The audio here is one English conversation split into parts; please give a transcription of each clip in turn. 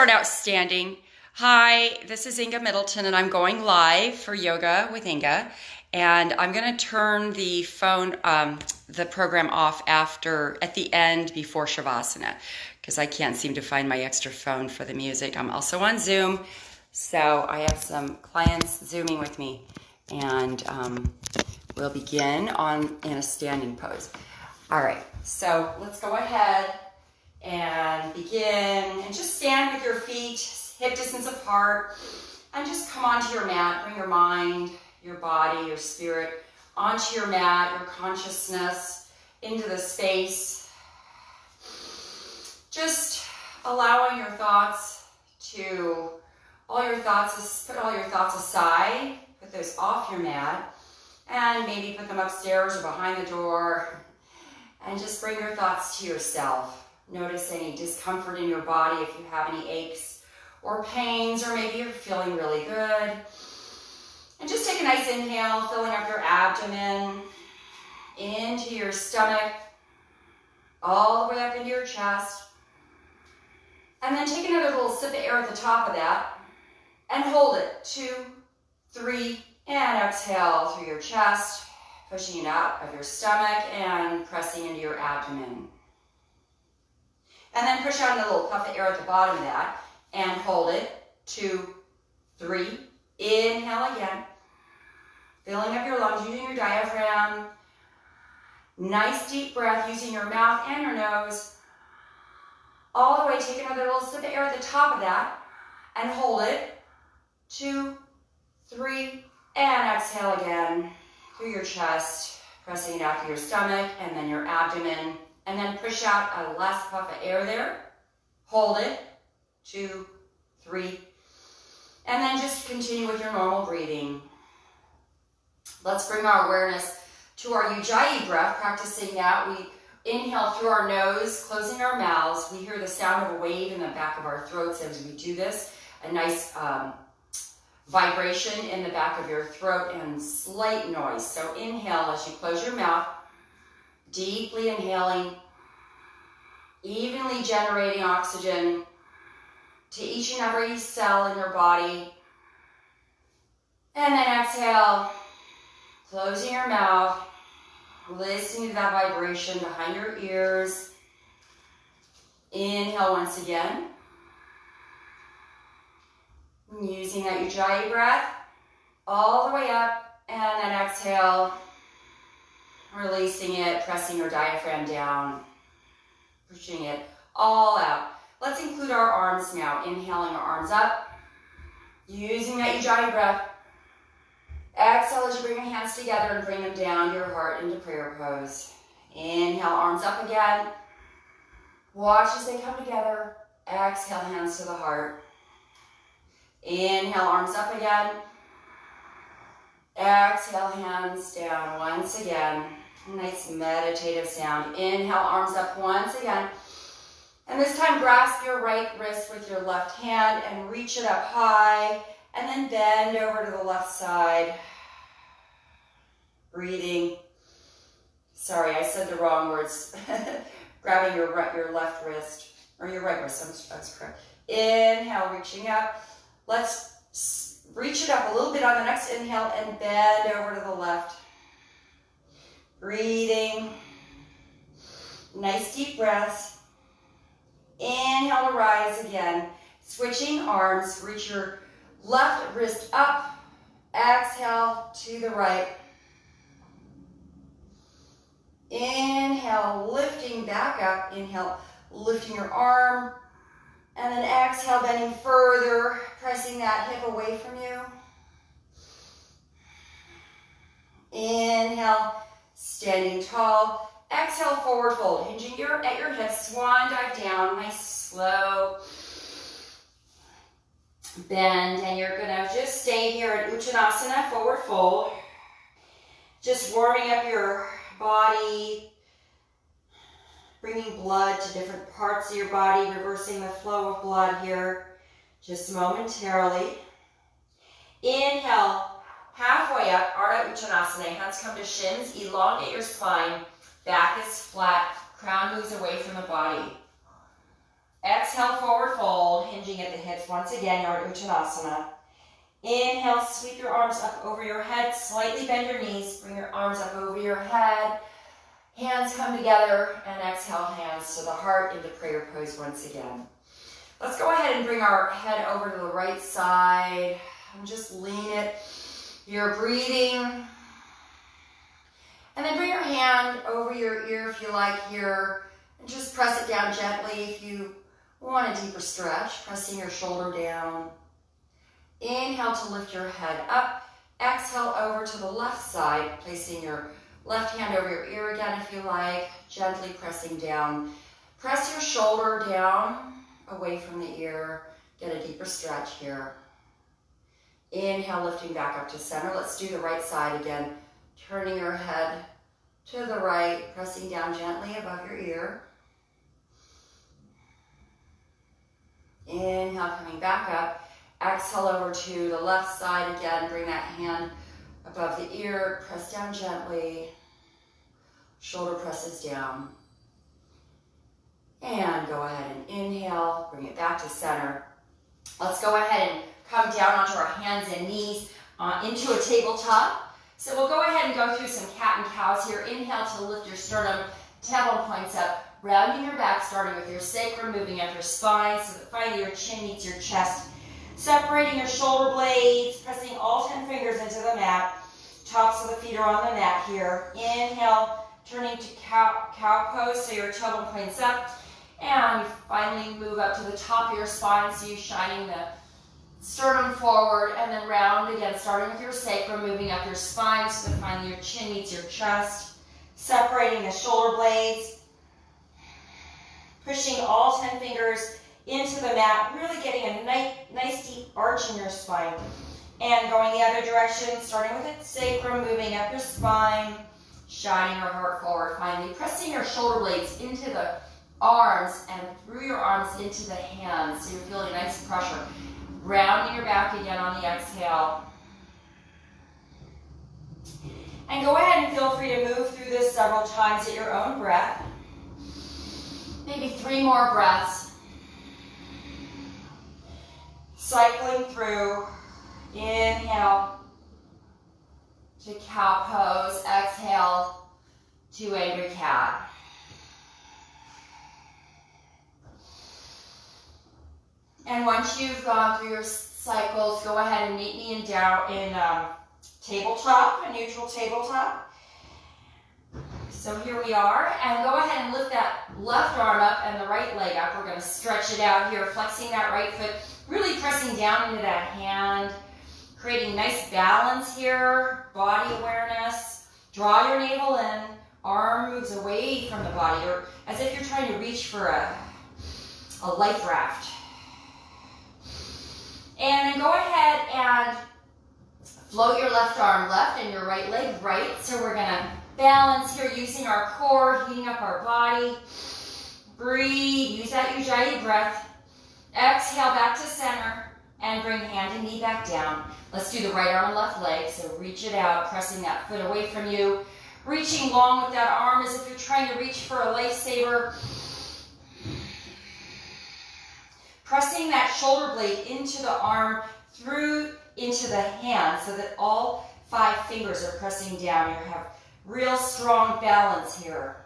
start out standing. Hi, this is Inga Middleton, and I'm going live for Yoga with Inga. And I'm going to turn the phone, the program off at the end before Shavasana, because I can't seem to find my extra phone for the music. I'm also on Zoom, so I have some clients Zooming with me. And we'll begin in a standing pose. All right, so let's go ahead and begin. And just stand with your feet hip distance apart, and just come onto your mat. Bring your mind, your body, your spirit onto your mat, your consciousness into the space. Just allowing your thoughts put all your thoughts aside, put those off your mat, and maybe put them upstairs or behind the door, and just bring your thoughts to yourself. Notice any discomfort in your body, if you have any aches or pains, or maybe you're feeling really good. And just take a nice inhale, filling up your abdomen, into your stomach, all the way up into your chest. And then take another little sip of air at the top of that, and hold it. 2, 3, and exhale through your chest, pushing it out of your stomach and pressing into your abdomen. And then push out a little puff of air at the bottom of that and hold it. 2, 3, inhale again. Filling up your lungs using your diaphragm. Nice deep breath using your mouth and your nose. All the way, take another little sip of air at the top of that and hold it. 2, 3, and exhale again through your chest, pressing it out through your stomach and then your abdomen. And then push out a last puff of air there. Hold it. 2, 3. And then just continue with your normal breathing. Let's bring our awareness to our Ujjayi breath, practicing that. We inhale through our nose, closing our mouths. We hear the sound of a wave in the back of our throats as we do this. A nice vibration in the back of your throat and slight noise. So inhale as you close your mouth. Deeply inhaling, evenly generating oxygen to each and every cell in your body. And then exhale, closing your mouth, listening to that vibration behind your ears. Inhale once again. Using that Ujjayi breath all the way up, and then exhale. Releasing it, pressing your diaphragm down, pushing it all out. Let's include our arms now. Inhaling our arms up, using that Ujjayi breath. Exhale as you bring your hands together and bring them down to your heart into prayer pose. Inhale, arms up again. Watch as they come together. Exhale, hands to the heart. Inhale, arms up again. Exhale, hands down once again. Nice meditative sound. Inhale, arms up once again. And this time, grasp your right wrist with your left hand and reach it up high. And then bend over to the left side. Breathing. Sorry, I said the wrong words. Grabbing your left wrist, or your right wrist, that's correct. Inhale, reaching up. Let's reach it up a little bit on the next inhale and bend over to the left. Breathing. Nice deep breaths. Inhale to rise again. Switching arms. Reach your left wrist up. Exhale to the right. Inhale, lifting back up. Inhale, lifting your arm. And then exhale, bending further, pressing that hip away from you. Inhale, standing tall. Exhale, forward fold, hinging at your hips. Swan dive down, nice slow bend. And you're gonna just stay here in Uttanasana, forward fold. Just warming up your body, bringing blood to different parts of your body, reversing the flow of blood here, just momentarily. Inhale, halfway up, Ardha Uttanasana. Hands come to shins, elongate your spine. Back is flat, crown moves away from the body. Exhale, forward fold, hinging at the legs. Once again, you're in Chandrasana. Inhale, sweep your arms up over your head. Slightly bend your knees. Bring your arms up over your head. Hands come together. And exhale, hands to the heart into prayer pose once again. Let's go ahead and bring our head over to the right side. And just lean it. You're breathing. And then bring your hand over your ear if you like here. And just press it down gently if you want a deeper stretch. Pressing your shoulder down. Inhale to lift your head up. Exhale over to the left side, placing your left hand over your ear again if you like, gently pressing down. Press your shoulder down, away from the ear. Get a deeper stretch here. Inhale, lifting back up to center. Let's do the right side again. Turning your head to the right, pressing down gently above your ear. Inhale, coming back up. Exhale over to the left side again. Bring that hand above the ear. Press down gently. Shoulder presses down. And go ahead and inhale. Bring it back to center. Let's go ahead and come down onto our hands and knees into a tabletop. So we'll go ahead and go through some cat and cows here. Inhale to lift your sternum, tailbone points up. Rounding your back, starting with your sacrum, moving up your spine so that finally your chin meets your chest. Separating your shoulder blades, pressing all 10 fingers into the mat. Tops of the feet are on the mat here. Inhale, turning to cow pose, so your tailbone points up. And you finally move up to the top of your spine, so you're shining the sternum forward. And then round again, starting with your sacrum, moving up your spine, so that finally your chin meets your chest. Separating the shoulder blades. Pushing all 10 fingers into the mat, really getting a nice deep arch in your spine. And going the other direction, starting with the sacrum, moving up your spine, shining your heart forward. Finally, pressing your shoulder blades into the arms and through your arms into the hands, so you're feeling nice pressure. Rounding your back again on the exhale. And go ahead and feel free to move through this several times at your own breath. Maybe 3 more breaths. Cycling through. Inhale to cow pose. Exhale to angry cat. And once you've gone through your cycles, go ahead and meet me in tabletop, a neutral tabletop. So here we are, and go ahead and lift that left arm up and the right leg up. We're going to stretch it out here, flexing that right foot, really pressing down into that hand, creating nice balance here, body awareness. Draw your navel in, arm moves away from the body, or as if you're trying to reach for a life raft. And then go ahead and float your left arm left and your right leg right. So we're going to balance here using our core, heating up our body. Breathe, use that Ujjayi breath. Exhale back to center and bring hand and knee back down. Let's do the right arm and left leg. So reach it out, pressing that foot away from you. Reaching long with that arm as if you're trying to reach for a lifesaver. Pressing that shoulder blade into the arm, through into the hand so that all 5 fingers are pressing down. You have real strong balance here.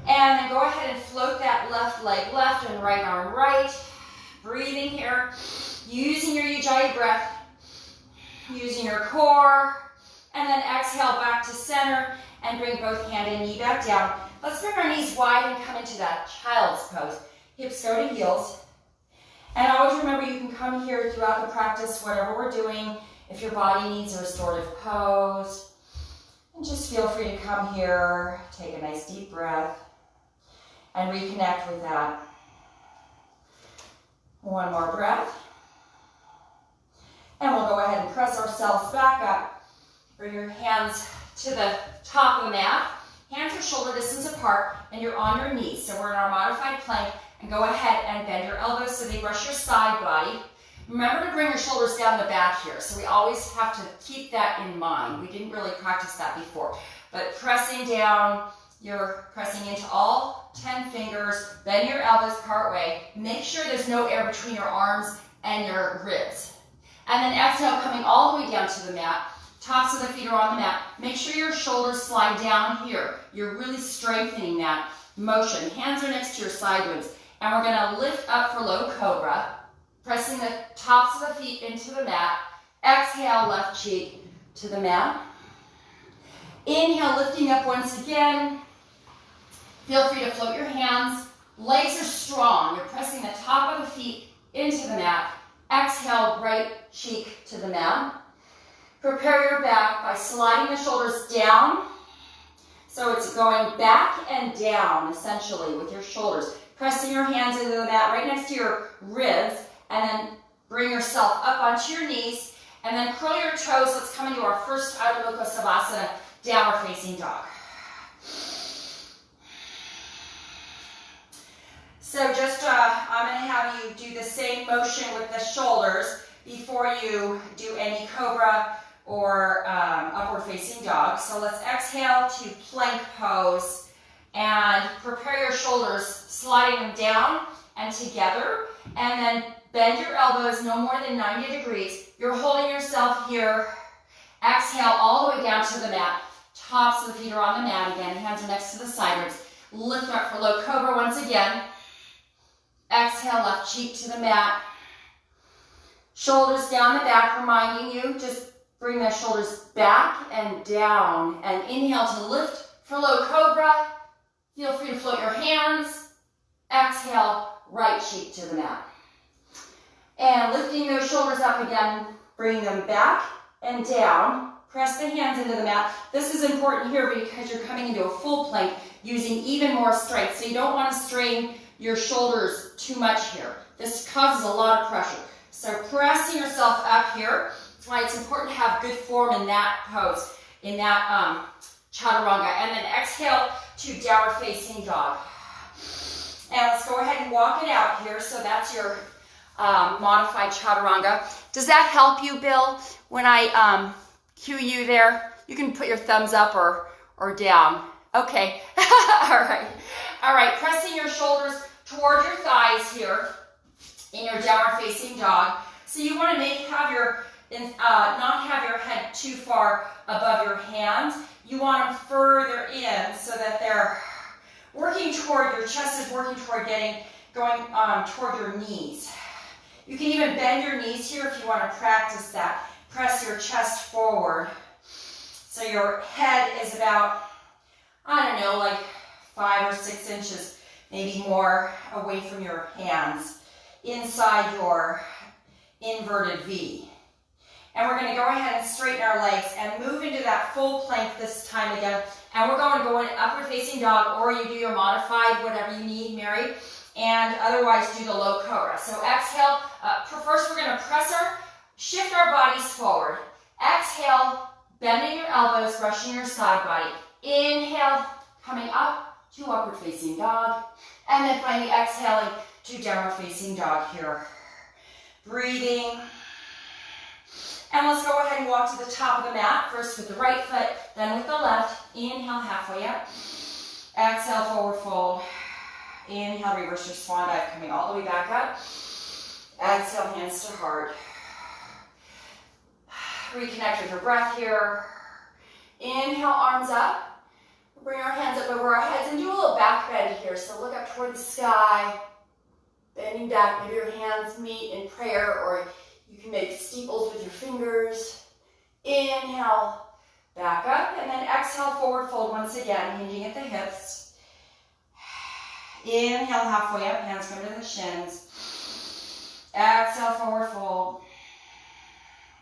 And then go ahead and float that left leg left and right arm right. Breathing here, using your Ujjayi breath, using your core, and then exhale back to center and bring both hand and knee back down. Let's bring our knees wide and come into that child's pose. Hips go to heels. And always remember you can come here throughout the practice, whatever we're doing, if your body needs a restorative pose. And just feel free to come here, take a nice deep breath, and reconnect with that. One more breath. And we'll go ahead and press ourselves back up. Bring your hands to the top of the mat. Hands are shoulder distance apart, and you're on your knees. So we're in our modified plank. And go ahead and bend your elbows so they brush your side body. Remember to bring your shoulders down the back here. So we always have to keep that in mind. We didn't really practice that before. But pressing down, You're pressing into all 10 fingers. Bend your elbows part way. Make sure there's no air between your arms and your ribs. And then exhale, coming all the way down to the mat. Tops of the feet are on the mat. Make sure your shoulders slide down here. You're really strengthening that motion. Hands are next to your side ribs. And we're going to lift up for low cobra, pressing the tops of the feet into the mat. Exhale, left cheek to the mat. Inhale, lifting up once again. Feel free to float your hands. Legs are strong. You're pressing the top of the feet into the mat. Exhale, right cheek to the mat. Prepare your back by sliding the shoulders down. So it's going back and down, essentially, with your shoulders. Pressing your hands into the mat right next to your ribs. And then bring yourself up onto your knees. And then curl your toes. Let's come into our first Ardha Mukha Savasana, downward facing dog. So just, I'm going to have you do the same motion with the shoulders before you do any cobra or upward facing dog. So let's exhale to plank pose and prepare your shoulders, sliding them down and together. And then bend your elbows no more than 90 degrees. You're holding yourself here. Exhale all the way down to the mat. Tops of the feet are on the mat again. Hands are next to the side ribs. Lift up for low cobra once again. Exhale, left cheek to the mat. Shoulders down the back, reminding you, just bring the shoulders back and down. And inhale to lift for low cobra. Feel free to float your hands. Exhale, right cheek to the mat. And lifting those shoulders up again, bring them back and down. Press the hands into the mat. This is important here because you're coming into a full plank using even more strength. So you don't want to strain your shoulders too much here. This causes a lot of pressure. So pressing yourself up here. That's why it's important to have good form in that pose, in that chaturanga. And then exhale to downward facing dog. And let's go ahead and walk it out here. So that's your modified chaturanga. Does that help you, Bill, when I cue you there? You can put your thumbs up or down. Okay. All right. Pressing your shoulders toward your thighs here in your downward facing dog. So you want to not have your head too far above your hands. You want them further in so that they're working toward, your chest is working toward going toward your knees. You can even bend your knees here if you want to practice that. Press your chest forward. So your head is about, I don't know, like 5 or 6 inches, maybe more, away from your hands, inside your inverted V. And we're going to go ahead and straighten our legs and move into that full plank this time again. And we're going to go in upward facing dog, or you do your modified, whatever you need, Mary. And otherwise do the low cobra. So exhale. First we're going to shift our bodies forward. Exhale, bending your elbows, brushing your side body. Inhale, coming up to upward facing dog. And then finally exhaling to downward facing dog here. Breathing. And let's go ahead and walk to the top of the mat. First with the right foot, then with the left. Inhale, halfway up. Exhale, forward fold. Inhale, reverse your swan dive, coming all the way back up. Exhale, hands to heart. Reconnect with your breath here. Inhale, arms up. Bring our hands up over our heads and do a little back bend here. So look up toward the sky. Bending back, maybe your hands meet in prayer, or you can make steeples with your fingers. Inhale, back up, and then exhale, forward fold once again, hinging at the hips. Inhale, halfway up, hands come to the shins. Exhale, forward fold.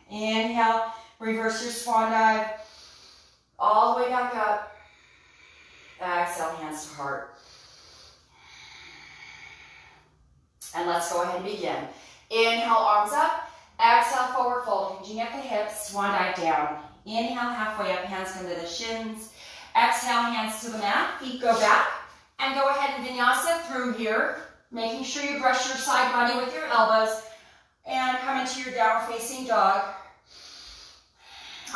Inhale, reverse your swan dive. All the way back up. Exhale, hands to heart. And let's go ahead and begin. Inhale, arms up. Exhale, forward fold, hinging at the hips. Swan dive down. Inhale, halfway up, hands come to the shins. Exhale, hands to the mat. Feet go back. And go ahead and vinyasa through here, making sure you brush your side body with your elbows. And come into your downward facing dog.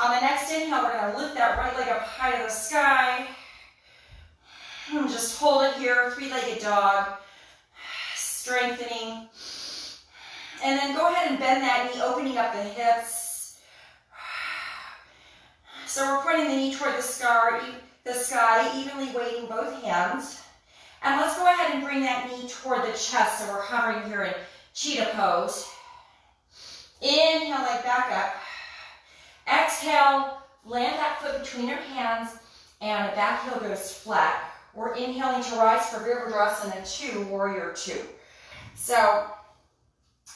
On the next inhale, we're going to lift that right leg up high to the sky. Just hold it here, three-legged dog, strengthening. And then go ahead and bend that knee, opening up the hips. So we're pointing the knee toward the sky, evenly weighting both hands. And let's go ahead and bring that knee toward the chest, so we're hovering here in cheetah pose. Inhale, leg back up. Exhale, land that foot between your hands, and the back heel goes flat. We're inhaling to rise for Virabhadrasana 2, Warrior 2. So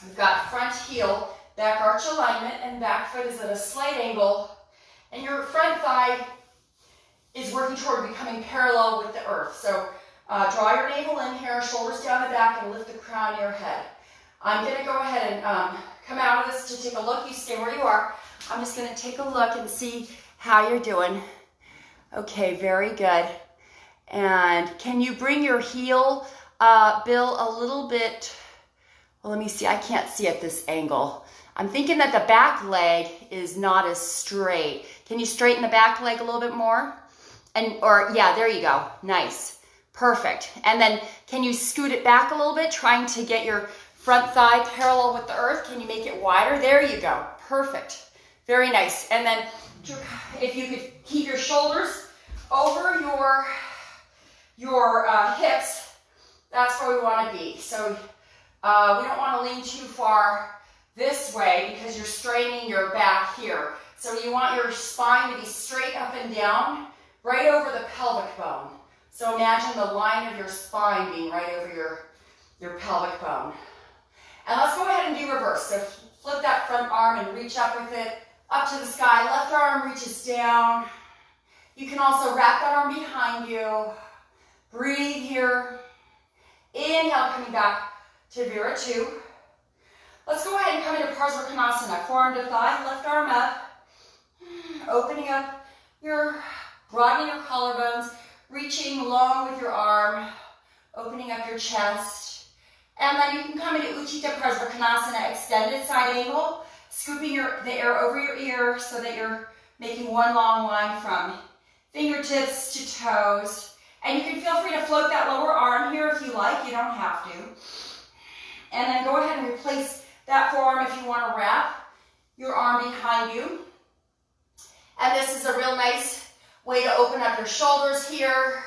we've got front heel, back arch alignment, and back foot is at a slight angle, and your front thigh is working toward becoming parallel with the earth. So draw your navel in here, shoulders down the back, and lift the crown of your head. I'm going to go ahead and come out of this to take a look. You stay where you are. I'm just going to take a look and see how you're doing. Okay, very good. And can you bring your heel, Bill, a little bit? Well, let me see. I can't see at this angle. I'm thinking that the back leg is not as straight. Can you straighten the back leg a little bit more? Yeah, there you go. Nice. Perfect. And then can you scoot it back a little bit, trying to get your front thigh parallel with the earth? Can you make it wider? There you go. Perfect. Very nice. And then if you could keep your shoulders over your hips, that's where we want to be. So we don't want to lean too far this way because you're straining your back here. So you want your spine to be straight up and down, right over the pelvic bone. So imagine the line of your spine being right over your pelvic bone. And let's go ahead and do reverse. So flip that front arm and reach up with it, up to the sky. Left arm reaches down. You can also wrap that arm behind you. Breathe here. Inhale, coming back to Vira 2. Let's go ahead and come into Pavritta, forearm to thigh, left arm up. Opening up broadening your collarbones, reaching long with your arm, opening up your chest. And then you can come into Utthita Pavritta, extended side angle, scooping the air over your ear so that you're making one long line from fingertips to toes. And you can feel free to float that lower arm here if you like. You don't have to. And then go ahead and replace that forearm if you want to wrap your arm behind you. And this is a real nice way to open up your shoulders here.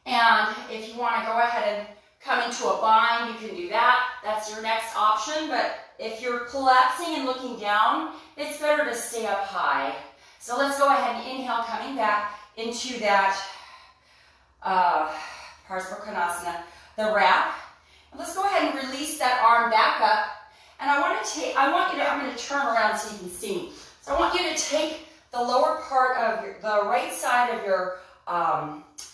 And if you want to go ahead and come into a bind, you can do that. That's your next option. But if you're collapsing and looking down, it's better to stay up high. So let's go ahead and inhale, coming back into that Pavritta, the wrap. And let's go ahead and release that arm back up. And I'm going to turn around so you can see. So I want you to take the lower part of the right side of your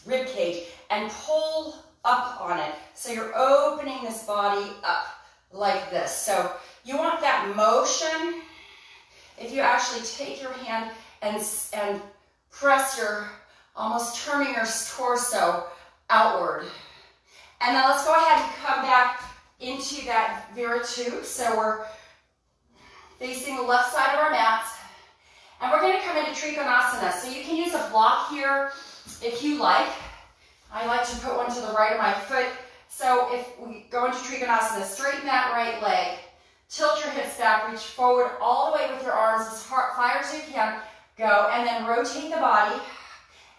rib cage and pull up on it. So you're opening this body up like this. So you want that motion. If you actually take your hand and press almost turning your torso outward. And then let's go ahead and come back into that Vira 2. So we're facing the left side of our mats. And we're going to come into Trikonasana. So you can use a block here if you like. I like to put one to the right of my foot. So if we go into Trikonasana, straighten that right leg. Tilt your hips back, reach forward all the way with your arms as far as you can. Go, and then rotate the body.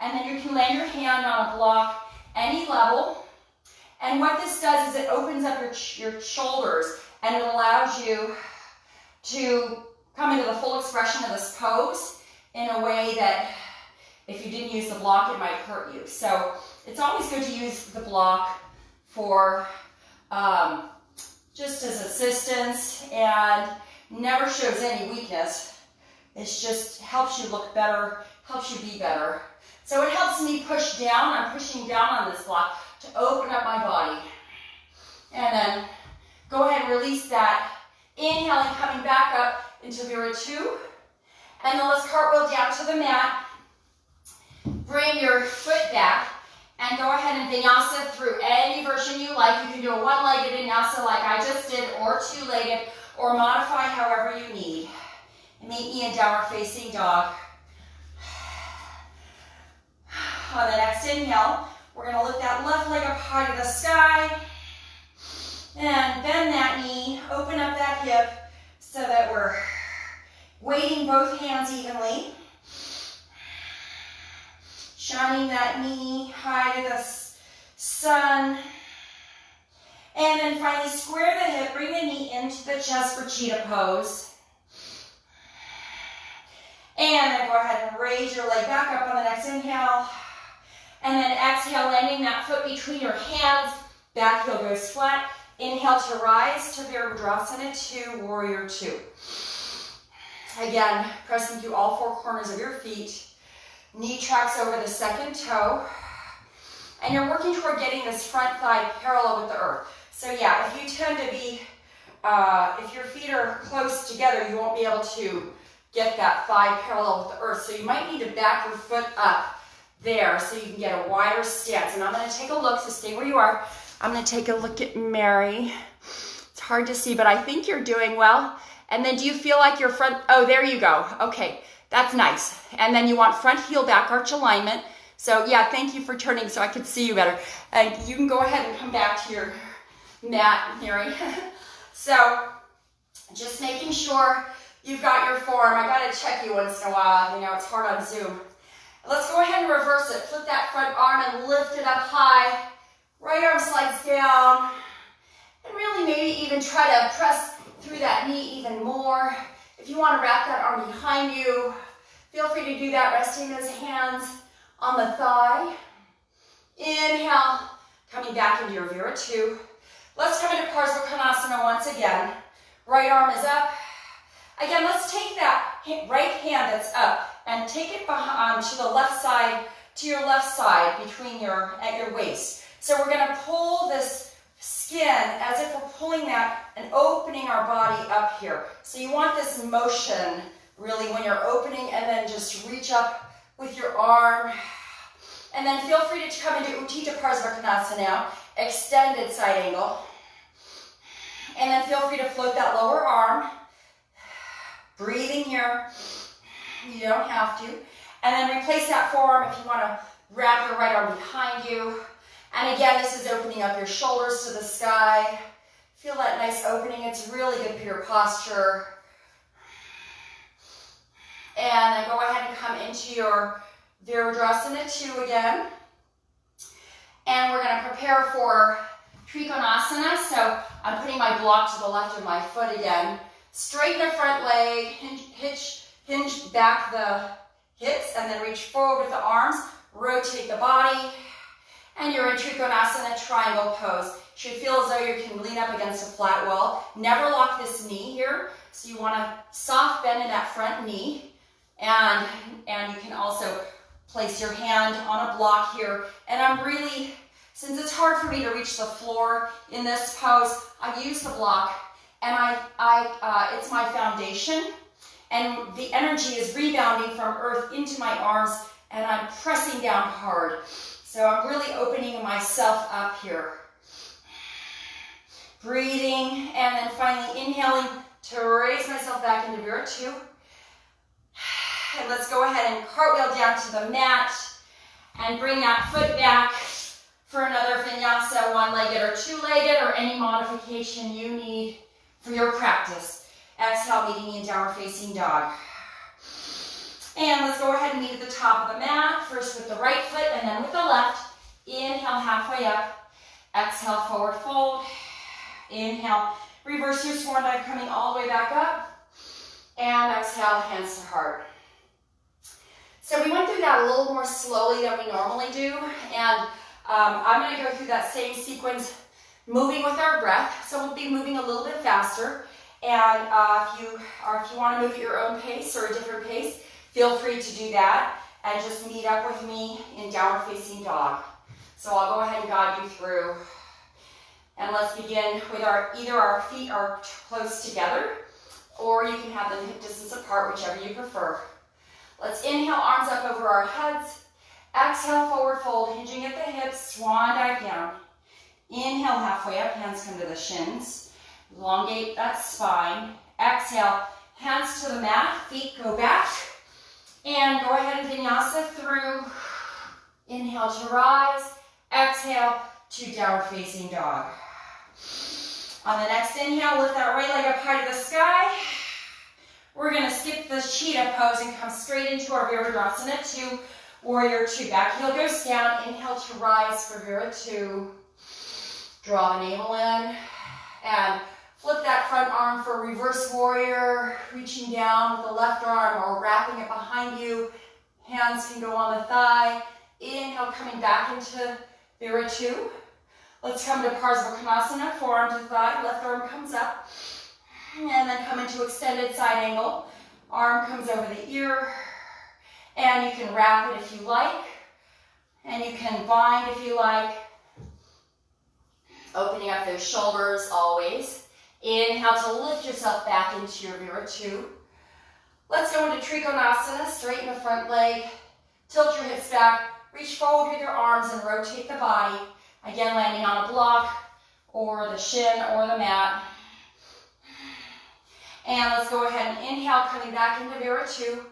And then you can lay your hand on a block, any level. And what this does is it opens up your shoulders, and it allows you to come into the full expression of this pose in a way that if you didn't use the block, it might hurt you. So it's always good to use the block for just as assistance, and never shows any weakness. It just helps you look better, helps you be better. So it helps me push down. I'm pushing down on this block to open up my body. And then go ahead and release that. Inhaling, coming back up into Vira 2. And then let's cartwheel down to the mat. Bring your foot back and go ahead and vinyasa through any version you like. You can do a one-legged vinyasa like I just did, or two-legged, or modify however you need. And meet me in downward facing dog. On the next inhale, we're gonna lift that left leg up high to the sky and bend that knee, open up that hip so that we're weighting both hands evenly. Shining that knee high to the sun. And then finally square the hip, bring the knee into the chest for cheetah pose. And then go ahead and raise your leg back up on the next inhale. And then exhale, landing that foot between your hands. Back heel goes flat. Inhale to rise to Virabhadrasana 2, Warrior 2. Again, pressing through all four corners of your feet. Knee tracks over the second toe. And you're working toward getting this front thigh parallel with the earth. So yeah, if you tend to be, if your feet are close together, you won't be able to get that thigh parallel with the earth. So you might need to back your foot up there so you can get a wider stance. And I'm going to take a look, so stay where you are. I'm going to take a look at Mary. It's hard to see, but I think you're doing well. And then do you feel like your front, oh, there you go. Okay, that's nice. And then you want front heel back arch alignment. So yeah, thank you for turning so I could see you better. And you can go ahead and come back to your mat, Mary. So just making sure you've got your form. I got to check you once in a while. You know, it's hard on Zoom. Let's go ahead and reverse it. Flip that front arm and lift it up high. Right arm slides down. And really maybe even try to press through that knee even more. If you want to wrap that arm behind you, feel free to do that, resting those hands on the thigh. Inhale, coming back into your Vira 2. Let's come into Parsvakonasana once again. Right arm is up. Again, let's take that right hand that's up and take it behind, to the left side, to your left side between at your waist. So we're going to pull this skin as if we're pulling that and opening our body up here. So you want this motion really when you're opening, and then just reach up with your arm. And then feel free to come into Utthita Parsvakonasana now, extended side angle. And then feel free to float that lower arm. Breathing here. You don't have to. And then replace that forearm if you want to wrap your right arm behind you. And again, this is opening up your shoulders to the sky. Feel that nice opening. It's really good for your posture. And then go ahead and come into your Virabhadrasana 2 again. And we're going to prepare for Trikonasana. So I'm putting my block to the left of my foot again. Straighten the front leg, hinge back the hips, and then reach forward with the arms. Rotate the body. And you're in Trikonasana triangle pose. Should feel as though you can lean up against a flat wall. Never lock this knee here. So you want a soft bend in that front knee. And you can also place your hand on a block here. And I'm really, since it's hard for me to reach the floor in this pose, I use the block. And it's my foundation. And the energy is rebounding from earth into my arms. And I'm pressing down hard. So I'm really opening myself up here. Breathing, and then finally inhaling to raise myself back into Vira 2. And let's go ahead and cartwheel down to the mat and bring that foot back for another vinyasa, one-legged or two-legged, or any modification you need for your practice. Exhale, meeting in downward facing dog. And let's go ahead and meet at the top of the mat, first with the right foot and then with the left. Inhale, halfway up. Exhale, forward fold. Inhale, reverse your swan dive, coming all the way back up. And exhale, hands to heart. So we went through that a little more slowly than we normally do. And I'm going to go through that same sequence, moving with our breath. So we'll be moving a little bit faster. And if you want to move at your own pace or a different pace, feel free to do that and just meet up with me in downward facing dog. So I'll go ahead and guide you through. And let's begin with either our feet are close together, or you can have them hip distance apart, whichever you prefer. Let's inhale, arms up over our heads. Exhale, forward fold, hinging at the hips, swan dive down. Inhale, halfway up, hands come to the shins. Elongate that spine. Exhale, hands to the mat, feet go back. And go ahead and vinyasa through Inhale to rise. Exhale to downward facing dog. On the next inhale, lift that right leg up high to the sky. We're going to skip the cheetah pose and come straight into our Virabhadrasana 2, warrior 2. Back heel goes down. Inhale to rise for Vira 2. Draw the navel in and flip that front arm for reverse warrior, reaching down with the left arm or wrapping it behind you. Hands can go on the thigh. Inhale, coming back into Vira 2. Let's come to Parsvakonasana, forearm to thigh, left arm comes up. And then come into extended side angle. Arm comes over the ear. And you can wrap it if you like. And you can bind if you like. Opening up those shoulders always. Inhale to lift yourself back into your Vira 2. Let's go into Trikonasana. Straighten the front leg. Tilt your hips back. Reach forward with your arms and rotate the body. Again, landing on a block or the shin or the mat. And let's go ahead and inhale, coming back into Vira 2.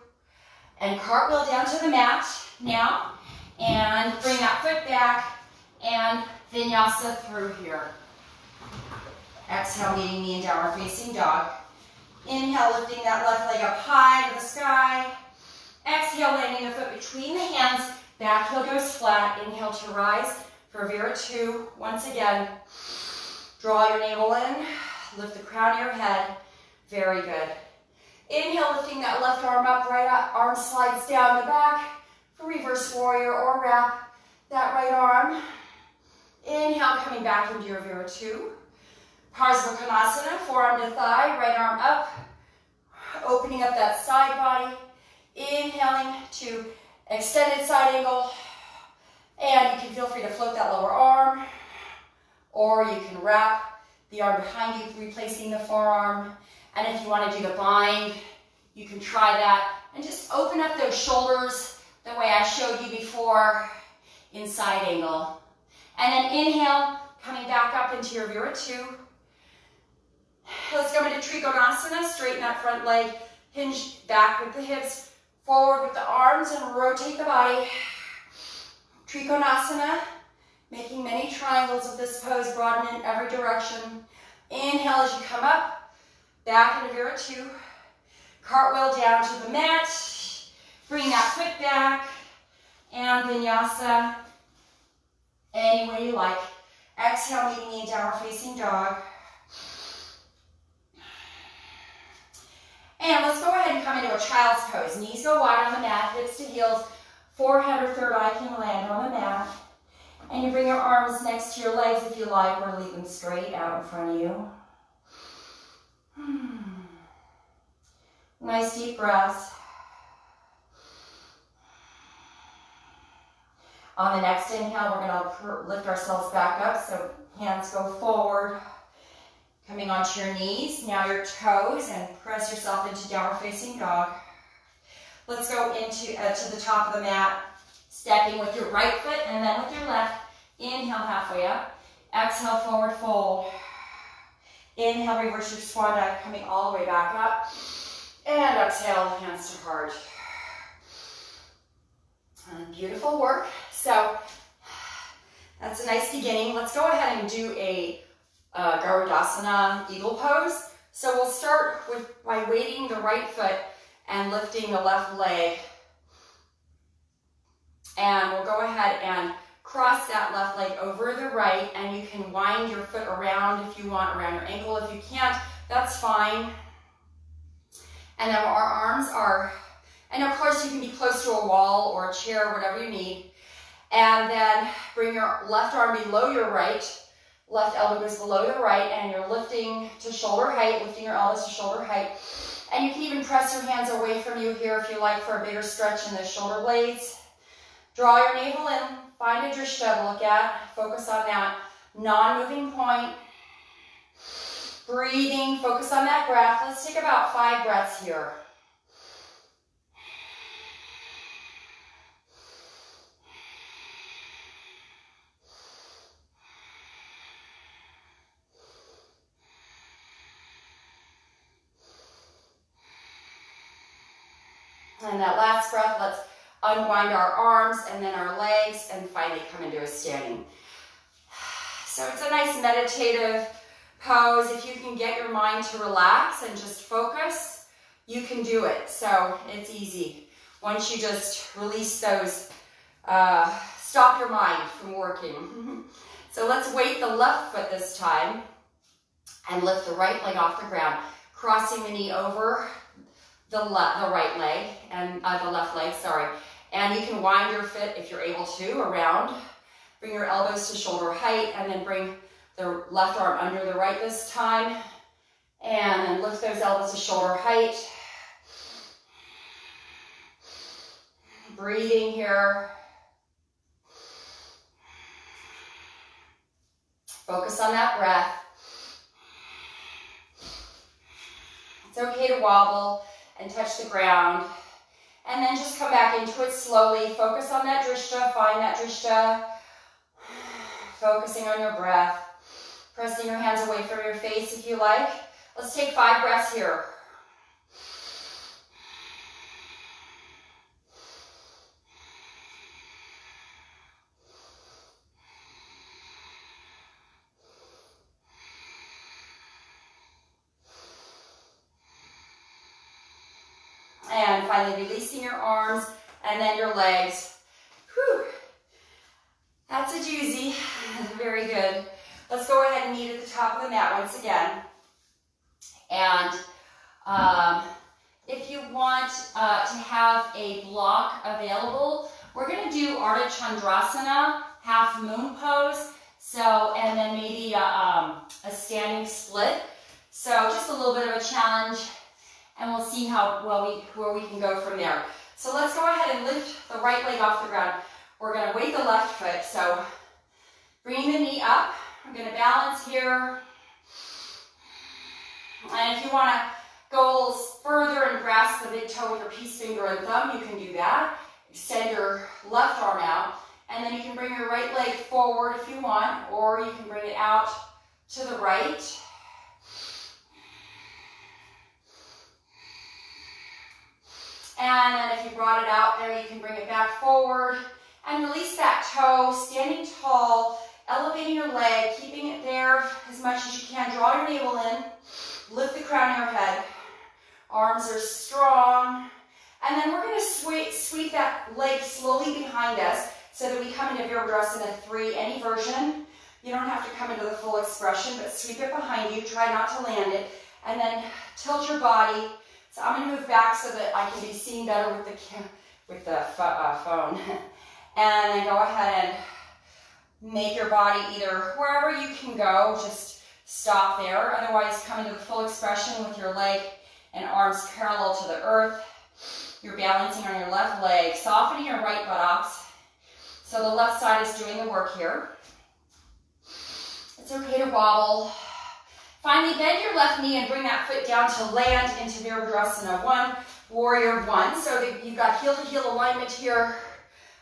And cartwheel down to the mat now. And bring that foot back and vinyasa through here. Exhale, meeting me in downward facing dog. Inhale, lifting that left leg up high to the sky. Exhale, landing the foot between the hands. Back heel goes flat. Inhale to rise for Vira 2. Once again, draw your navel in. Lift the crown of your head. Very good. Inhale, lifting that left arm up, right arm slides down the back for reverse warrior or wrap that right arm. Inhale, coming back into your Vira 2. Parsvakonasana, forearm to thigh, right arm up, opening up that side body. Inhaling to extended side angle. And you can feel free to float that lower arm, or you can wrap the arm behind you, replacing the forearm. And if you want to do the bind, you can try that. And just open up those shoulders the way I showed you before in side angle. And then inhale, coming back up into your Vira 2. Let's go into Trikonasana. Straighten that front leg, hinge back with the hips, forward with the arms, and rotate the body. Trikonasana, making many triangles with this pose, broaden in every direction. Inhale as you come up, back into Vira 2. Cartwheel down to the mat. Bring that foot back, and vinyasa any way you like. Exhale, meeting me in downward facing dog. And let's go ahead and come into a child's pose. Knees go wide on the mat, hips to heels. Forehead or third eye can land on the mat. And you bring your arms next to your legs if you like, or leave them straight out in front of you. Nice deep breaths. On the next inhale, we're going to lift ourselves back up, so hands go forward. Coming onto your knees, now your toes, and press yourself into downward facing dog. Let's go into to the top of the mat, stepping with your right foot and then with your left. Inhale, halfway up. Exhale, forward fold. Inhale, reverse your swan dive, coming all the way back up. And exhale, hands to heart. And beautiful work. So that's a nice beginning. Let's go ahead and do a Garudasana eagle pose. So we'll start by weighting the right foot and lifting the left leg. And we'll go ahead and cross that left leg over the right, and you can wind your foot around if you want, around your ankle. If you can't, that's fine. And then our arms are, and of course you can be close to a wall or a chair, whatever you need. And then bring your left arm below your right. Left elbow goes below the right, and you're lifting to shoulder height, lifting your elbows to shoulder height. And you can even press your hands away from you here if you like for a bigger stretch in the shoulder blades. Draw your navel in, find a drishta to look at, focus on that non-moving point. Breathing, focus on that breath. Let's take about 5 breaths here. And that last breath, let's unwind our arms and then our legs, and finally come into a standing. So it's a nice meditative pose. If you can get your mind to relax and just focus, you can do it. So it's easy. Once you just release those, stop your mind from working. So let's weight the left foot this time and lift the right leg off the ground, crossing the knee over the right leg, and the left leg, sorry. And you can wind your foot, if you're able to, around. Bring your elbows to shoulder height, and then bring the left arm under the right this time. And then lift those elbows to shoulder height. Breathing here. Focus on that breath. It's okay to wobble and touch the ground. And then just come back into it slowly. Focus on that drishta, find that drishta. Focusing on your breath. Pressing your hands away from your face if you like. Let's take 5 breaths here. And finally releasing your arms and then your legs. Whew. That's a doozy. Very good. Let's go ahead and meet at the top of the mat once again. And if you want to have a block available, we're going to do Ardha Chandrasana, half moon pose. So, and then maybe a standing split. So just a little bit of a challenge, and we'll see how well where we can go from there. So let's go ahead and lift the right leg off the ground. We're going to weight the left foot. So bring the knee up. I'm going to balance here. And if you want to go a little further and grasp the big toe with your peace finger and thumb, you can do that. Extend your left arm out. And then you can bring your right leg forward if you want, or you can bring it out to the right. And then if you brought it out there, you can bring it back forward and release that toe, standing tall, elevating your leg, keeping it there as much as you can. Draw your navel in, lift the crown of your head. Arms are strong. And then we're going to sweep that leg slowly behind us so that we come into Virabhadrasana 3, any version. You don't have to come into the full expression, but sweep it behind you. Try not to land it. And then tilt your body. So I'm going to move back so that I can be seen better with the phone. And then go ahead and make your body either wherever you can go, just stop there. Otherwise, come into the full expression with your leg and arms parallel to the earth. You're balancing on your left leg, softening your right buttocks. So the left side is doing the work here. It's okay to wobble. Finally, bend your left knee and bring that foot down to land into Virabhadrasana 1, Warrior 1. So that you've got heel-to-heel alignment here.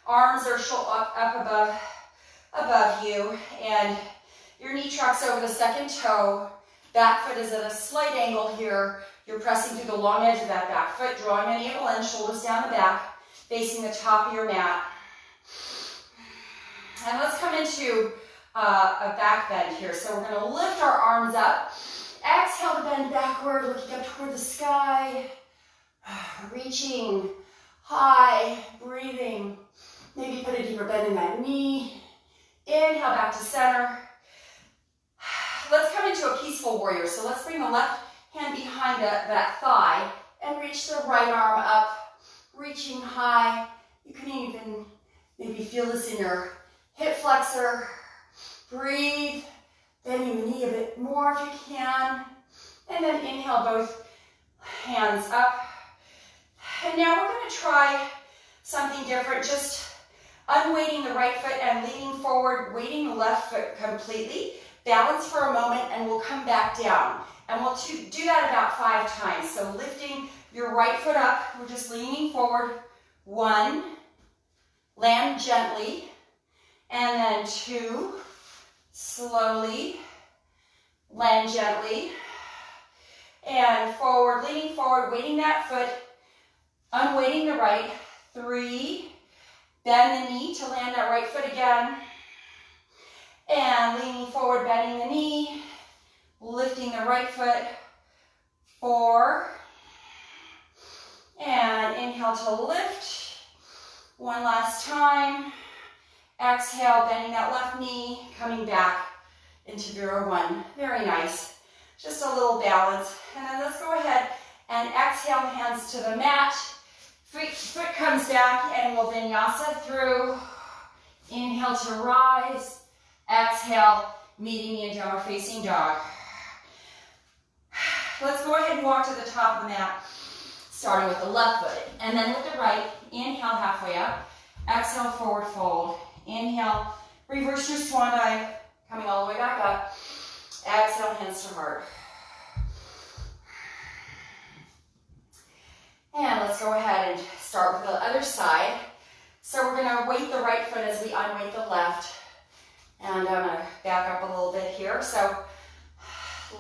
Arms are up above you, and your knee tracks over the second toe. Back foot is at a slight angle here. You're pressing through the long edge of that back foot, drawing the navel in, shoulders down the back, facing the top of your mat. And let's come into a back bend here. So we're going to lift our arms up. Exhale to bend backward, looking up toward the sky. Reaching high, breathing. Maybe put a deeper bend in that knee. Inhale back to center. Let's come into a peaceful warrior. So let's bring the left hand behind that thigh and reach the right arm up, reaching high. You can even maybe feel this in your hip flexor. Breathe, bending the knee a bit more if you can. And then inhale both hands up. And now we're going to try something different, just unweighting the right foot and leaning forward, weighting the left foot completely. Balance for a moment and we'll come back down. And we'll do that about 5 times. So lifting your right foot up, we're just leaning forward. 1, land gently. And then 2, slowly, land gently. And forward, leaning forward, weighting that foot, unweighting the right. 3. Bend the knee to land that right foot again. And leaning forward, bending the knee. Lifting the right foot. 4. And inhale to lift. One last time. Exhale, bending that left knee, coming back into Vira 1. Very nice. Just a little balance. And then let's go ahead and exhale, hands to the mat. Foot comes back and we'll vinyasa through. Inhale to rise. Exhale, meeting me in downward facing dog. Let's go ahead and walk to the top of the mat, starting with the left foot. And then with the right, inhale halfway up. Exhale, forward fold. Inhale, reverse your swan dive, coming all the way back up. Exhale, hands to heart. And let's go ahead and start with the other side. So we're going to weight the right foot as we unweight the left. And I'm going to back up a little bit here. So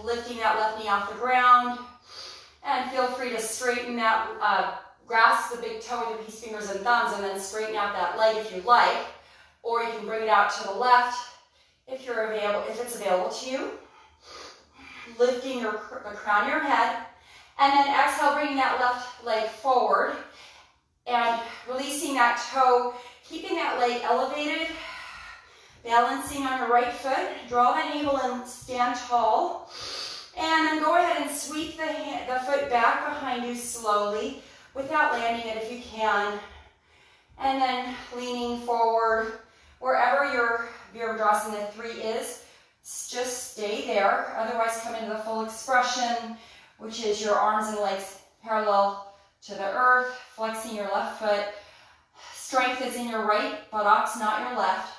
lifting that left knee off the ground. And feel free to straighten that, grasp the big toe with your peace fingers and thumbs, and then straighten out that leg if you like. Or you can bring it out to the left if it's available to you. Lifting the crown of your head. And then exhale, bringing that left leg forward. And releasing that toe, keeping that leg elevated. Balancing on your right foot. Draw that navel and stand tall. And then go ahead and sweep the foot back behind you slowly without landing it if you can. And then leaning forward. Wherever your Virabhadrasana 3 is, just stay there. Otherwise, come into the full expression, which is your arms and legs parallel to the earth, flexing your left foot. Strength is in your right buttocks, not your left.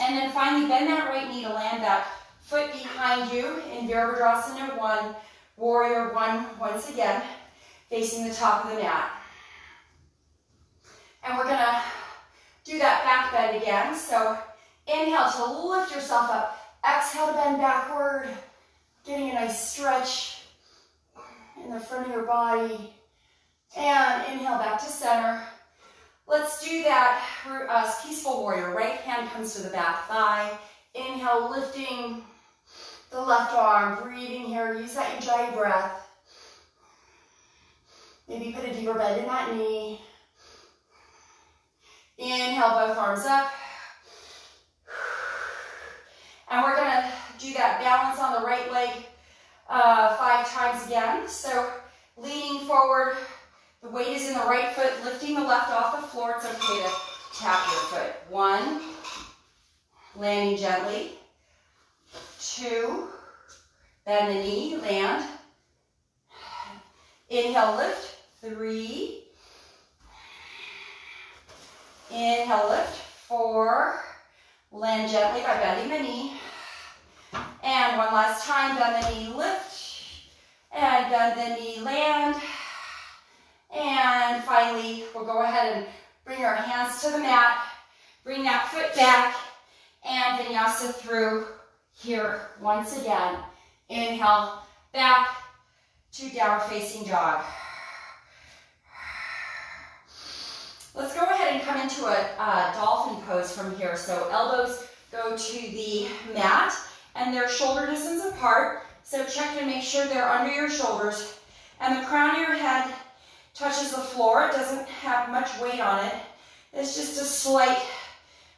And then finally, bend that right knee to land that foot behind you in Virabhadrasana 1, Warrior 1, once again, facing the top of the mat. And we're going to do that back bend again. So inhale to lift yourself up. Exhale to bend backward. Getting a nice stretch in the front of your body. And inhale back to center. Let's do that peaceful warrior. Right hand comes to the back thigh. Inhale, lifting the left arm. Breathing here. Use that Ujjayi breath. Maybe put a deeper bend in that knee. Inhale, both arms up. And we're going to do that balance on the right leg 5 times again. So leaning forward, the weight is in the right foot, lifting the left off the floor. It's okay to tap your foot. 1, landing gently. 2, bend the knee, land. Inhale, lift. 3. Inhale, lift. 4. Land gently by bending the knee. And one last time, bend the knee, lift. And bend the knee, land. And finally, we'll go ahead and bring our hands to the mat. Bring that foot back. And vinyasa through here once again. Inhale, back to downward facing dog. Let's go ahead and come into a dolphin pose from here. So elbows go to the mat and they're shoulder distance apart. So check to make sure they're under your shoulders. And the crown of your head touches the floor. It doesn't have much weight on it. It's just a slight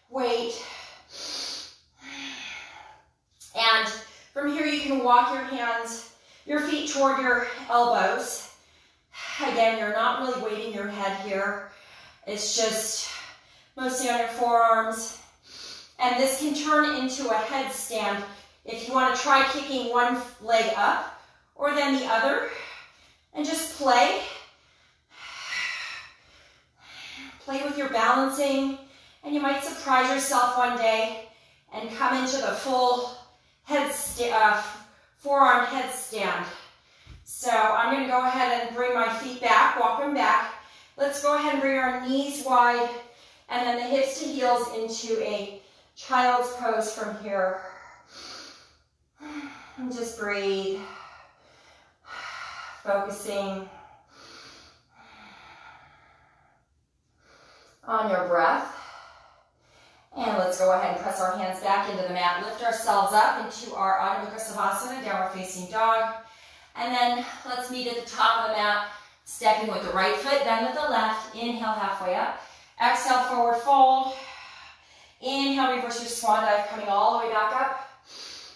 weight. And from here you can walk your feet toward your elbows. Again, you're not really weighting your head here. It's just mostly on your forearms. And this can turn into a headstand if you want to try kicking one leg up or then the other. And just play. Play with your balancing. And you might surprise yourself one day and come into the full forearm headstand. So I'm going to go ahead and bring my feet back, walk them back. Let's go ahead and bring our knees wide and then the hips to heels into a child's pose from here. And just breathe. Focusing. on your breath. And let's go ahead and press our hands back into the mat. Lift ourselves up into our Ardha Mukha, downward facing dog. And then let's meet at the top of the mat, stepping with the right foot, then with the left. Inhale, halfway up. Exhale, forward fold. Inhale, reverse your swan dive, coming all the way back up.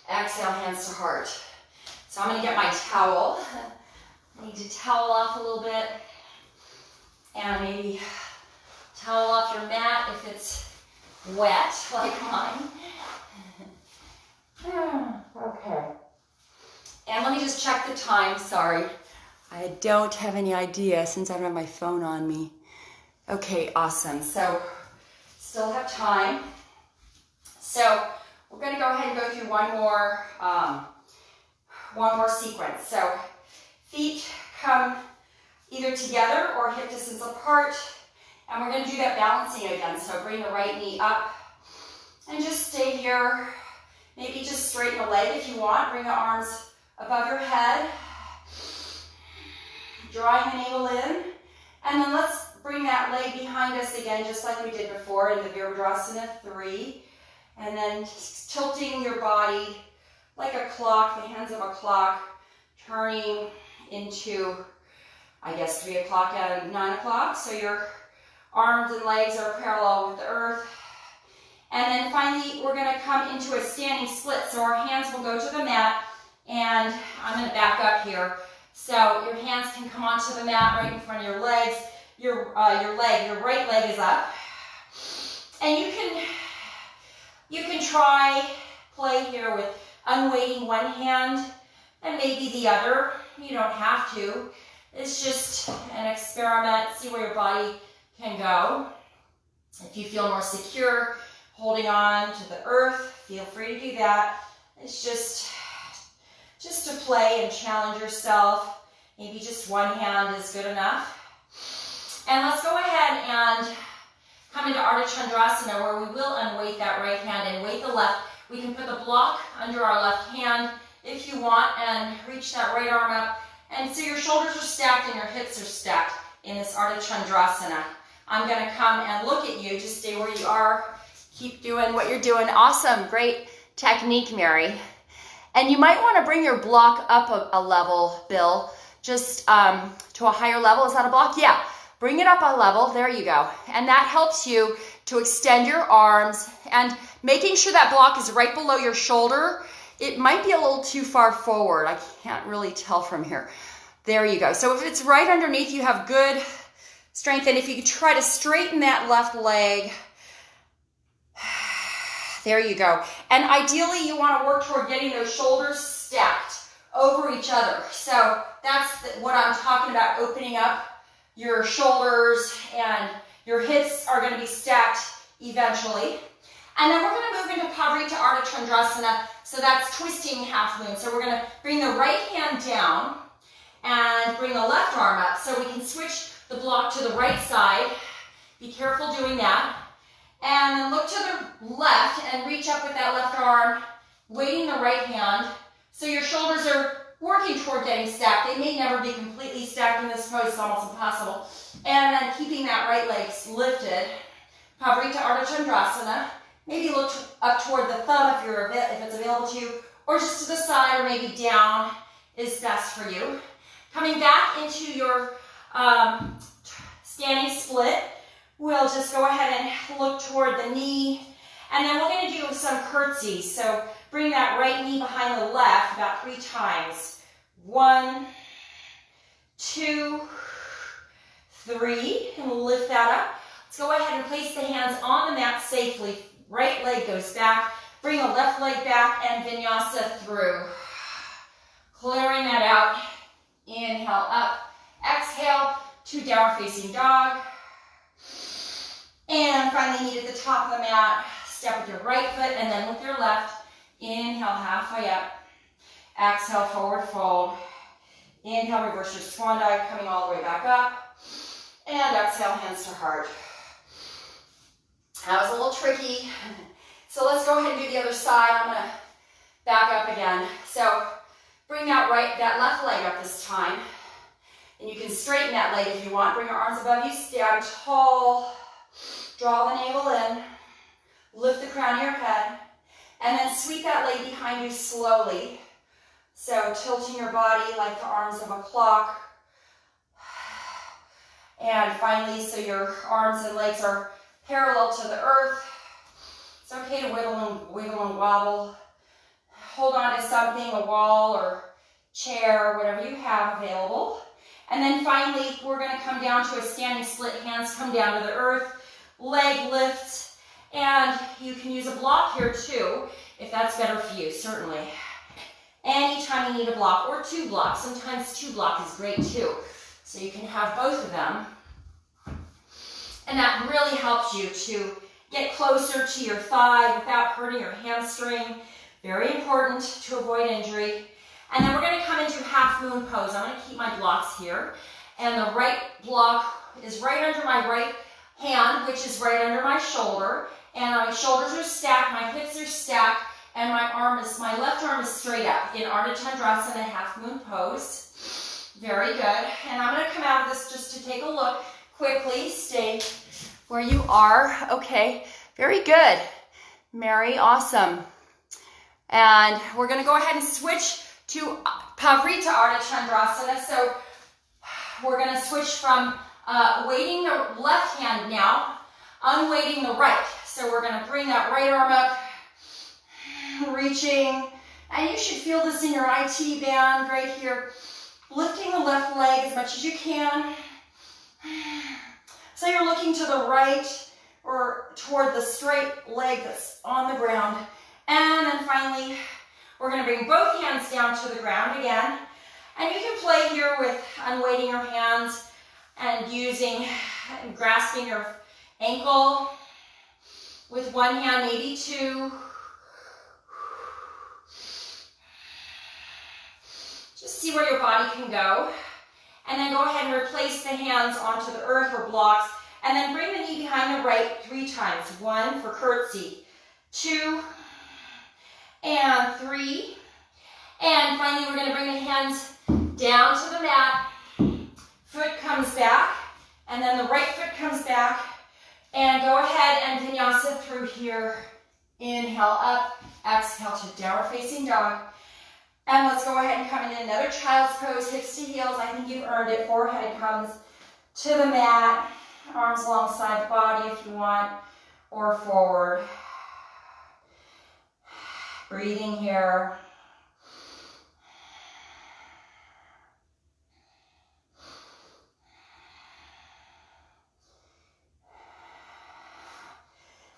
Exhale, hands to heart. So I'm going to get my towel. I need to towel off a little bit. And maybe towel off your mat if it's wet, like mine. Okay. And let me just check the time. Sorry. I don't have any idea since I don't have my phone on me. Okay, awesome. So, still have time. So, we're going to go ahead and go through one more sequence. So, feet come either together or hip distance apart. And we're going to do that balancing again. So bring the right knee up and just stay here. Maybe just straighten the leg if you want. Bring the arms above your head. Drawing the navel in. And then let's bring that leg behind us again, just like we did before in the Virabhadrasana 3. And then tilting your body like a clock, the hands of a clock, turning into, I guess, 3 o'clock and 9 o'clock. So your arms and legs are parallel with the earth. And then finally, we're going to come into a standing split. So our hands will go to the mat, and I'm going to back up here. So your hands can come onto the mat right in front of your legs. Your right leg is up. And you can play here with unweighting one hand and maybe the other. You don't have to. It's just an experiment. See where your body can go. If you feel more secure holding on to the earth, feel free to do that. It's just to play and challenge yourself. Maybe just one hand is good enough. And let's go ahead and come into Ardha Chandrasana, where we will unweight that right hand and weight the left. We can put the block under our left hand if you want and reach that right arm up. And so your shoulders are stacked and your hips are stacked in this Ardha Chandrasana. I'm going to come and look at you. Just stay where you are. Keep doing what you're doing. Awesome. Great technique, Mary. And you might want to bring your block up a level, Bill, just to a higher level. Is that a block? Yeah. Bring it up a level. There you go. And that helps you to extend your arms and making sure that block is right below your shoulder. It might be a little too far forward. I can't really tell from here. There you go. So if it's right underneath, you have good strength. And if you try to straighten that left leg, there you go. And ideally, you want to work toward getting those shoulders stacked over each other. So that's what I'm talking about, opening up your shoulders, and your hips are going to be stacked eventually. And then we're going to move into Pavritta Ardha Chandrasana. So that's twisting half moon. So we're going to bring the right hand down and bring the left arm up. So we can switch the block to the right side. Be careful doing that. And then look to the left and reach up with that left arm, weighting the right hand. So your shoulders are working toward getting stacked. They may never be completely stacked in this pose. It's almost impossible. And then keeping that right leg lifted. Pavritta Ardha Chandrasana. Maybe look up toward the thumb if it's available to you, or just to the side, or maybe down is best for you. Coming back into your standing split, we'll just go ahead and look toward the knee, and then we're going to do some curtsies. So bring that right knee behind the left about 3 times. 1, 2, 3, and we'll lift that up. Let's go ahead and place the hands on the mat safely. Right leg goes back. Bring the left leg back and vinyasa through. Clearing that out. Inhale up. Exhale to downward facing dog. And finally meet at the top of the mat. Step with your right foot and then with your left. Inhale halfway up. Exhale forward fold. Inhale, reverse your swan dive, coming all the way back up. And exhale, hands to heart. That was a little tricky. So let's go ahead and do the other side. I'm going to back up again. So bring that left leg up this time. And you can straighten that leg if you want. Bring your arms above you. Stand tall. Draw the navel in. Lift the crown of your head. And then sweep that leg behind you slowly. So tilting your body like the arms of a clock. And finally, so your arms and legs are parallel to the earth. It's okay to wiggle and wobble. Hold on to something, a wall or chair, whatever you have available. And then finally, we're going to come down to a standing split. Hands come down to the earth. Leg lifts. And you can use a block here too, if that's better for you, certainly. Anytime you need a block, or two blocks. Sometimes two block is great too. So you can have both of them. And that really helps you to get closer to your thigh without hurting your hamstring. Very important to avoid injury. And then we're going to come into half moon pose. I'm going to keep my blocks here. And the right block is right under my right hand, which is right under my shoulder. And my shoulders are stacked, my hips are stacked, and my left arm is straight up in Ardha Chandrasana, half moon pose. Very good. And I'm going to come out of this just to take a look quickly. Stay where you are. Okay, very good. Mary, awesome. And we're going to go ahead and switch to Pavritta Ardha Chandrasana. So we're going to switch from weighting the left hand now, unweighting the right. So we're going to bring that right arm up, reaching, and you should feel this in your IT band right here. Lifting the left leg as much as you can. So you're looking to the right or toward the straight leg that's on the ground. And then finally, we're going to bring both hands down to the ground again. And you can play here with unweighting your hands and grasping your ankle with one hand, maybe two. Just see where your body can go. And then go ahead and replace the hands onto the earth or blocks. And then bring the knee behind the right 3 times. 1 for curtsy. 2 and 3. And finally, we're going to bring the hands down to the mat. Foot comes back. And then the right foot comes back. And go ahead and vinyasa through here. Inhale up. Exhale to downward facing dog. And let's go ahead and come into another child's pose, hips to heels. I think you've earned it. Forehead comes to the mat. Arms alongside the body if you want, or forward. Breathing here.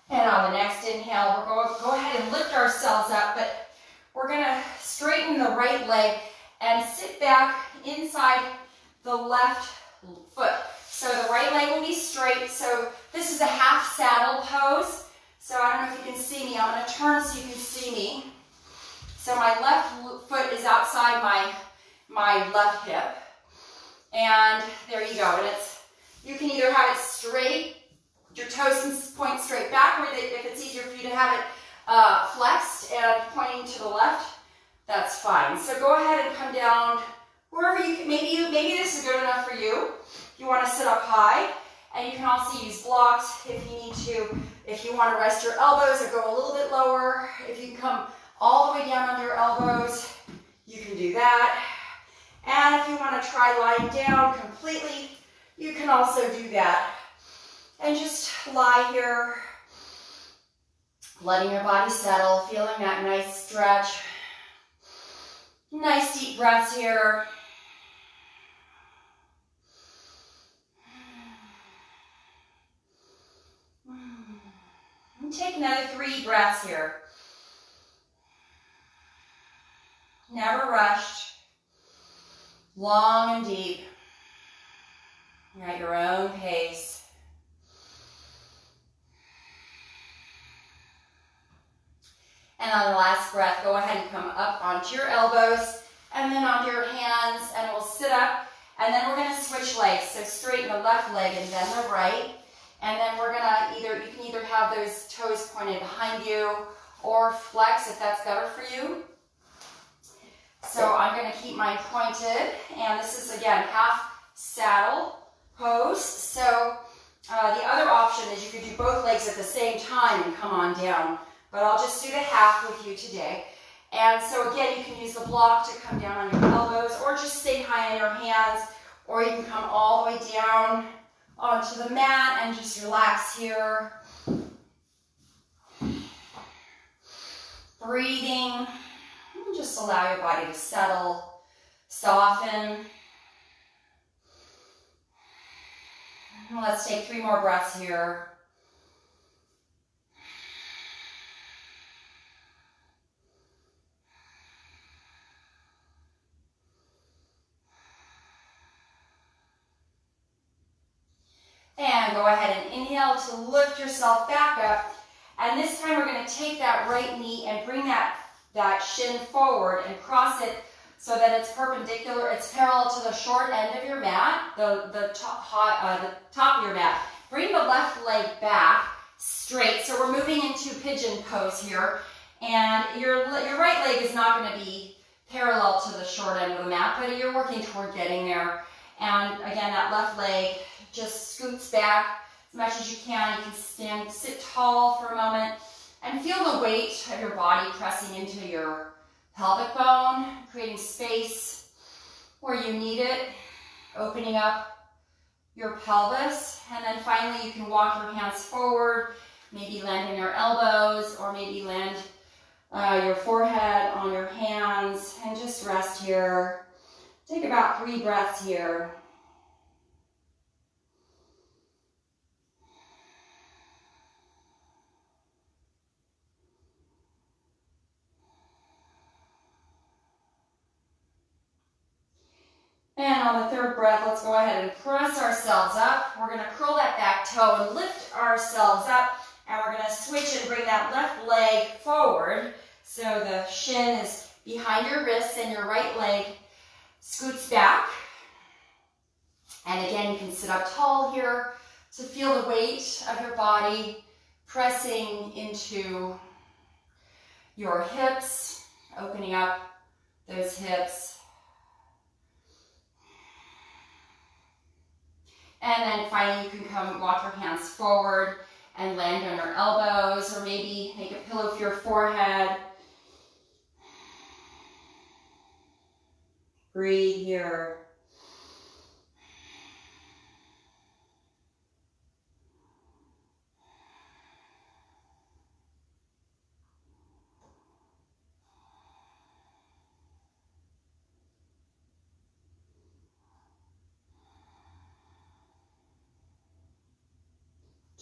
And on the next inhale, we're going to go ahead and lift ourselves up, but we're going to straighten the right leg and sit back inside the left foot. So the right leg will be straight. So this is a half saddle pose. So I don't know if you can see me. I'm going to turn so you can see me. So my left foot is outside my left hip. And there you go. And you can either have it straight, your toes can point straight back, or if it's easier for you to have it flexed and pointing to the left, that's fine. So go ahead and come down wherever you can. Maybe this is good enough for you. You want to sit up high, and you can also use blocks if you need to. If you want to rest your elbows or go a little bit lower, if you can come all the way down under your elbows, you can do that. And if you want to try lying down completely, you can also do that. And just lie here, letting your body settle, feeling that nice stretch. Nice deep breaths here. And take another 3 breaths here. Never rushed. Long and deep. You're at your own pace. And on the last breath, go ahead and come up onto your elbows and then onto your hands, and we'll sit up. And then we're going to switch legs. So straighten the left leg and then the right. And then we're going to you can either have those toes pointed behind you or flex if that's better for you. So I'm going to keep mine pointed. And this is, again, half saddle pose. So The other option is you could do both legs at the same time and come on down, but I'll just do the half with you today. And so again, you can use the block to come down on your elbows, or just stay high on your hands, or you can come all the way down onto the mat and just relax here. Breathing, and just allow your body to settle, soften. And let's take 3 more breaths here. And go ahead and inhale to lift yourself back up. And this time we're going to take that right knee and bring that shin forward and cross it so that it's perpendicular, it's parallel to the short end of your mat, the top of your mat. Bring the left leg back straight. So we're moving into pigeon pose here. And your right leg is not going to be parallel to the short end of the mat, but you're working toward getting there. And again, that left leg just scoots back as much as you can. You can sit tall for a moment and feel the weight of your body pressing into your pelvic bone, creating space where you need it, opening up your pelvis. And then finally, you can walk your hands forward, maybe land on your elbows, or maybe land your forehead on your hands, and just rest here. Take about 3 breaths here. And on the 3rd breath, let's go ahead and press ourselves up. We're going to curl that back toe and lift ourselves up. And we're going to switch and bring that left leg forward. So the shin is behind your wrists and your right leg scoots back. And again, you can sit up tall here to feel the weight of your body pressing into your hips, opening up those hips. And then finally, you can walk your hands forward and land on your elbows, or maybe make a pillow for your forehead. Breathe here.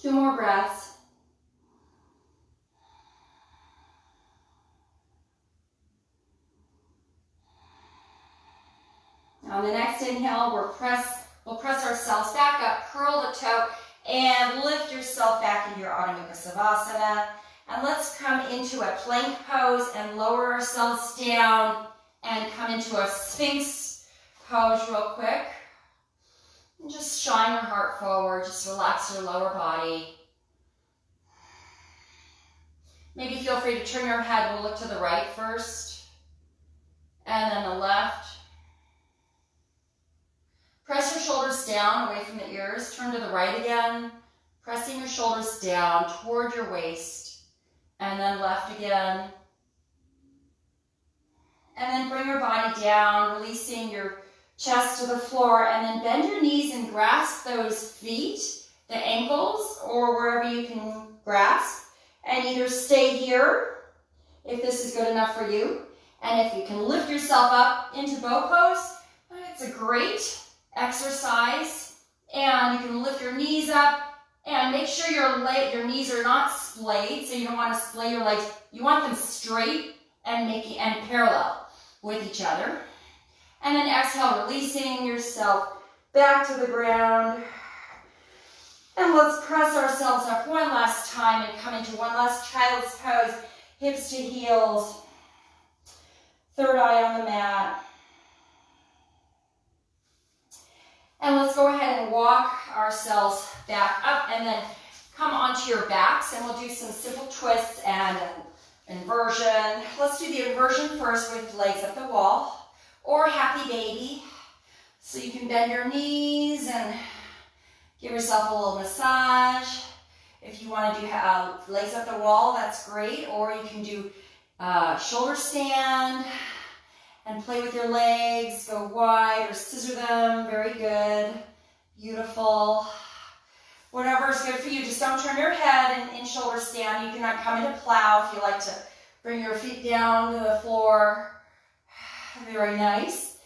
Two more breaths. On the next inhale, we'll press ourselves back up, curl the toe, and lift yourself back into your Ardha Savasana. And let's come into a plank pose and lower ourselves down and come into a Sphinx pose real quick. And just shine your heart forward, just relax your lower body. Maybe feel free to turn your head. We'll look to the right first, and then the left. Press your shoulders down away from the ears. Turn to the right again, pressing your shoulders down toward your waist, and then left again. And then bring your body down, releasing your chest to the floor, and then bend your knees and grasp those feet, the ankles, or wherever you can grasp, and either stay here if this is good enough for you, and if you can lift yourself up into bow pose, it's a great exercise. And you can lift your knees up and make sure your knees are not splayed, so you don't want to splay your legs. You want them straight and parallel with each other. And then exhale, releasing yourself back to the ground. And let's press ourselves up one last time and come into one last child's pose. Hips to heels. Third eye on the mat. And let's go ahead and walk ourselves back up and then come onto your backs, and we'll do some simple twists and inversion. Let's do the inversion first with legs up the wall, or happy baby. So you can bend your knees and Give yourself a little massage. If you want to do legs up the wall, that's great. Or you can do shoulder stand and play with your legs. Go wide or scissor them. Very good. Beautiful. Whatever is good for you. Just don't turn your head in shoulder stand. You cannot come into plow if you like to bring your feet down to the floor. Very nice.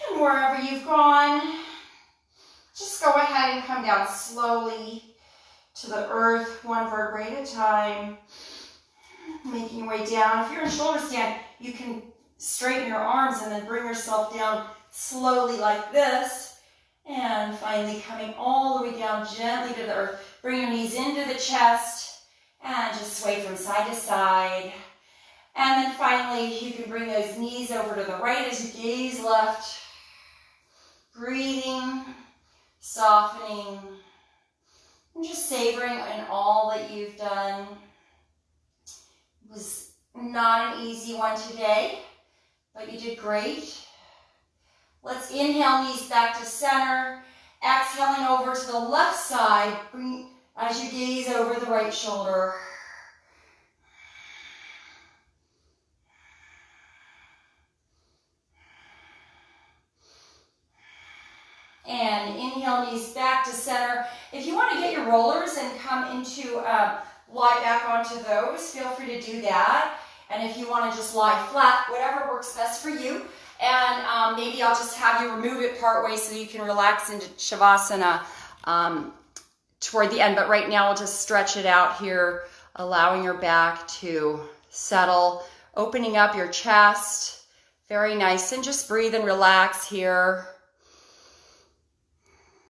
And wherever you've gone, just go ahead and come down slowly to the earth, one vertebrae at a time. Making your way down. If you're in shoulder stand, you can straighten your arms and then bring yourself down slowly like this. And finally coming all the way down gently to the earth. Bring your knees into the chest and just sway from side to side. And then finally, you can bring those knees over to the right as you gaze left. Breathing, softening, and just savoring in all that you've done. It was not an easy one today, but you did great. Let's inhale, knees back to center. Exhaling over to the left side as you gaze over the right shoulder. And inhale, knees back to center. If you want to get your rollers and come into lie back onto those, feel free to do that. And if you want to just lie flat, whatever works best for you. And maybe I'll just have you remove it part way so you can relax into Shavasana toward the end. But right now we'll just stretch it out here, allowing your back to settle, opening up your chest. Very nice. And just breathe and relax here.